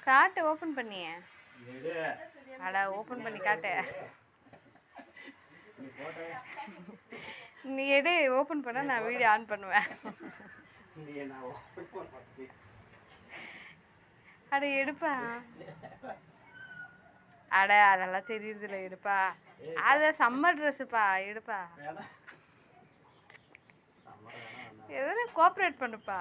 காட்டு ஓப்பன் பண்ணியே. அட ஓப்பன் பண்ணி காட்டு. நீ எடு, ஓப்பன் பண்ண நான் வீடியோ ஆன் பண்ணுவேன். அட எடுப்பா. அட அதெல்லாம் தெரியுதுல, எடுப்பா. அத சம்மர் ட்ரெஸ்ஸுப்பா, எடுப்பா. எதுனா கோஆப்ரேட் பண்ணுப்பா.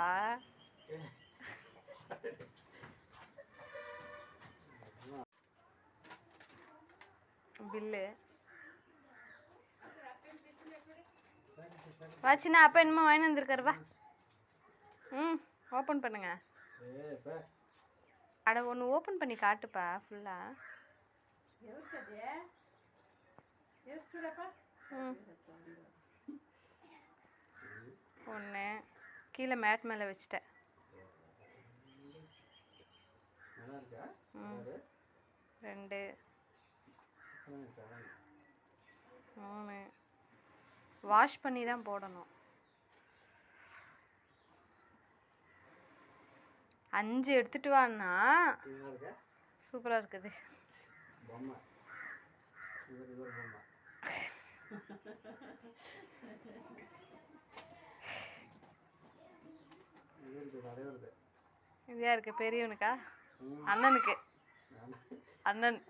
பில்லு வாச்சினா அப்பா என்னமோ வாங்கி வந்திருக்காரு வா. ம் ஓப்பன் பண்ணுங்க. அட ஒன்று ஓப்பன் பண்ணி காட்டுப்பா ஃபுல்லா. ஒன்று கீழே மேட் மேலே வச்சுட்டேன். 2 3 வாஷ் பண்ணி தான் போடணும். 5 எடுத்துட்டு வான்னா சூப்பராக இருக்குது. இதா இருக்கு பெரியவனுக்கா? அண்ணனுக்கு. அண்ணன்.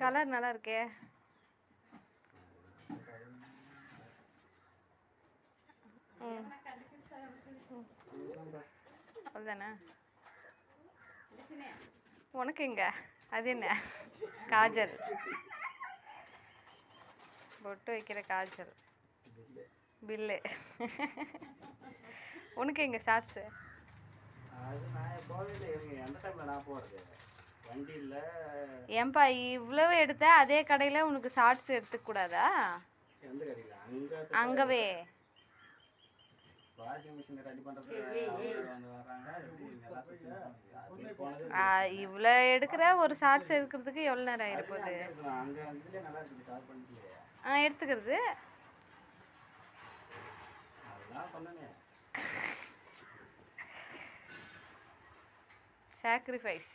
கலர் நல்லா இருக்கே. அவ்வளோதானே உனக்கு எங்க? அது என்ன காஜல், பொட்டு வைக்கிற காஜல். பில்லு உனக்கு எங்க ஷார்ட்ஸு? ஏன்பா இவ்வளவு எடுத்த அதே கடையில் உனக்கு ஷார்ட்ஸ் எடுத்துக்க கூடாதா? அங்கவே இவ்வளோ எடுக்கிற ஒரு ஷார்ட்ஸ் எடுக்கிறதுக்கு எவ்வளோ நேரம் ஆயிருப்போகுது? எடுத்துக்கிறது சாக்ரிஃபைஸ்.